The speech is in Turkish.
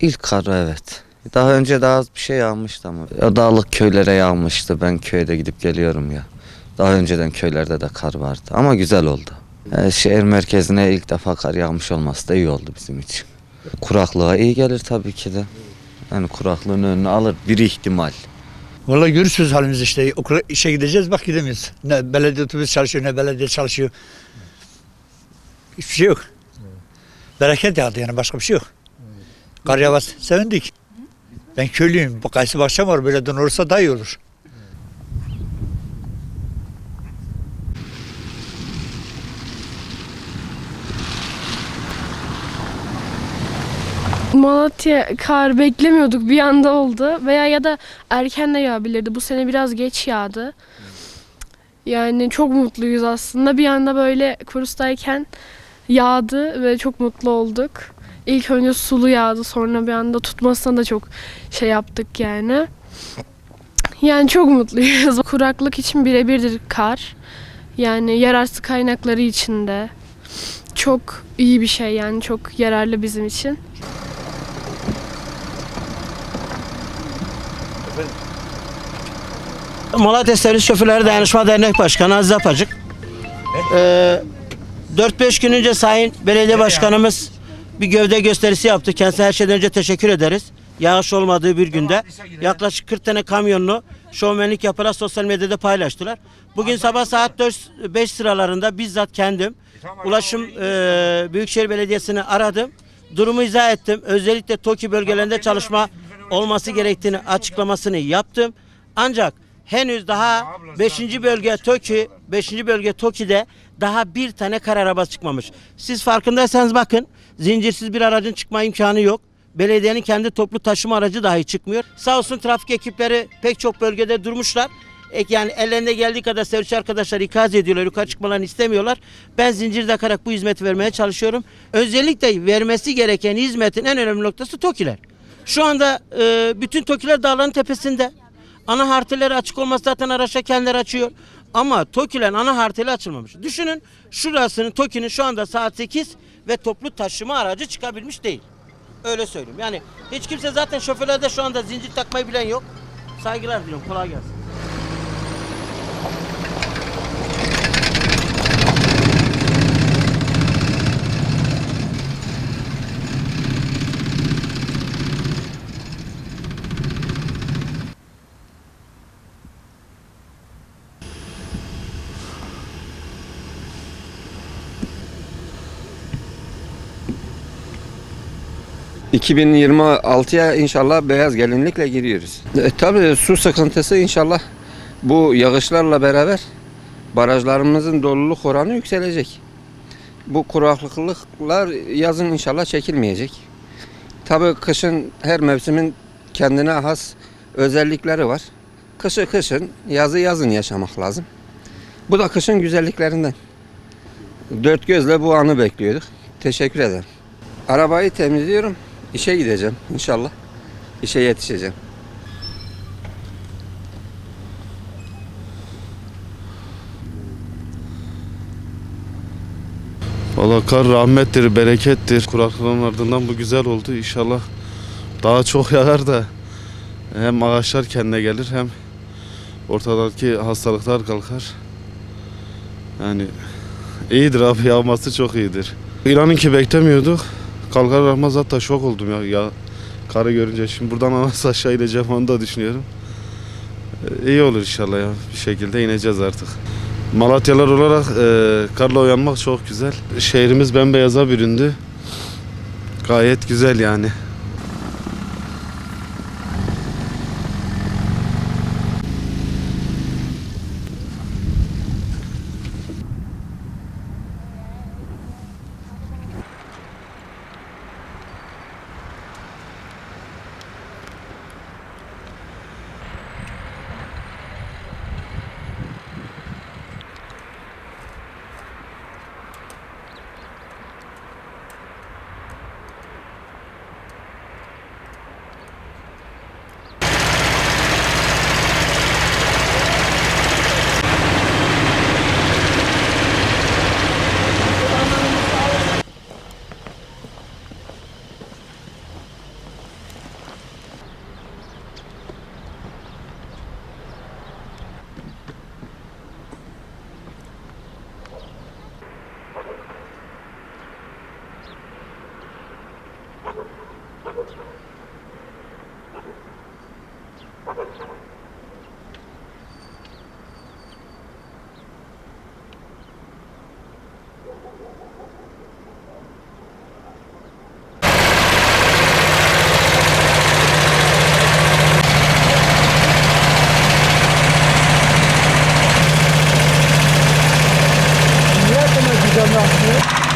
İlk kar, evet. Daha önce daha az bir şey yağmıştı ama dağlık köylere yağmıştı. Ben köyde gidip geliyorum ya. Daha önceden köylerde de kar vardı ama güzel oldu. Şehir merkezine ilk defa kar yağmış olması da iyi oldu bizim için. Kuraklığa iyi gelir tabii ki de. Yani kuraklığın önünü alır bir ihtimal. Vallahi görürsünüz halimiz işte. Okula, işe gideceğiz, bak gidemiyoruz. Ne belediye otobüs çalışıyor, ne belediye çalışıyor. Hiçbir şey yok. Bereket yağdı yani, başka bir şey yok. Kar yağması sevindik. Ben köylüyüm. Bu kayısı bahçem var, böyle don olursa daha iyi olur. Malatya kar beklemiyorduk, bir anda oldu veya ya da erken de yağabilirdi. Bu sene biraz geç yağdı. Yani çok mutluyuz aslında. Bir anda böyle kurustayken yağdı ve çok mutlu olduk. İlk önce sulu yağdı, sonra bir anda tutmasına da çok şey yaptık yani. Yani çok mutluyuz. Kuraklık için birebirdir kar. Yani yeraltı kaynakları için de çok iyi bir şey, yani çok yararlı bizim için. Malatya Servis Şoförleri Dayanışma Dernek Başkanı Aziz Apacık. 4-5 gün önce Sayın Belediye Başkanımız bir gövde gösterisi yaptı. Kendisine her şeyden önce teşekkür ederiz. Yağış olmadığı bir günde yaklaşık 40 tane kamyonlu şovmenlik yaparak sosyal medyada paylaştılar. Bugün sabah saat 4-5 sıralarında bizzat kendim Ulaşım Büyükşehir Belediyesi'ni aradım. Durumu izah ettim. Özellikle TOKİ bölgelerinde çalışma olması gerektiğini açıklamasını yaptım. Ancak henüz daha 5. bölge TOKİ'de daha bir tane kar arabası çıkmamış. Siz farkındaysanız bakın, zincirsiz bir aracın çıkma imkanı yok. Belediyenin kendi toplu taşıma aracı dahi çıkmıyor. Sağ olsun trafik ekipleri pek çok bölgede durmuşlar. Yani ellerine geldiği kadar servis arkadaşlar ikaz ediyorlar. Yukarı çıkmalarını istemiyorlar. Ben zincir takarak bu hizmeti vermeye çalışıyorum. Özellikle vermesi gereken hizmetin en önemli noktası TOKİ'ler. Şu anda bütün TOKİ'ler dağların tepesinde. Ana harteleri açık olması zaten araçlar kendileri açıyor. Ama TOKİ'lerin ana harteli açılmamış. Düşünün, şurasının TOKİ'nin şu anda saat 8 ve toplu taşıma aracı çıkabilmiş değil. Öyle söyleyeyim. Yani hiç kimse, zaten şoförlerde şu anda zincir takmayı bilen yok. Saygılar diliyorum. Kolay gelsin. ...2026'ya inşallah beyaz gelinlikle giriyoruz. Tabii su sıkıntısı inşallah bu yağışlarla beraber barajlarımızın doluluk oranı yükselecek. Bu kuraklıklar yazın inşallah çekilmeyecek. Tabii kışın her mevsimin kendine has özellikleri var. Kışı kışın, yazı yazın yaşamak lazım. Bu da kışın güzelliklerinden. Dört gözle bu anı bekliyorduk. Teşekkür ederim. Arabayı temizliyorum. İşe gideceğim inşallah. İşe yetişeceğim. Valla kar rahmettir, berekettir. Kuraklığın ardından bu güzel oldu. İnşallah daha çok yağar da hem ağaçlar kendine gelir hem ortadaki hastalıklar kalkar. Yani iyidir abi, yağması çok iyidir. İnanın beklemiyorduk. Kalkar rahmaz hatta şok oldum ya karı görünce. Şimdi buradan nasıl aşağı ineceğim onu da düşünüyorum. İyi olur inşallah ya, bir şekilde ineceğiz artık. Malatyalar olarak karla uyanmak çok güzel. Şehrimiz bembeyaza büründü. Gayet güzel yani. Niye bu kadar güzel yapıyor?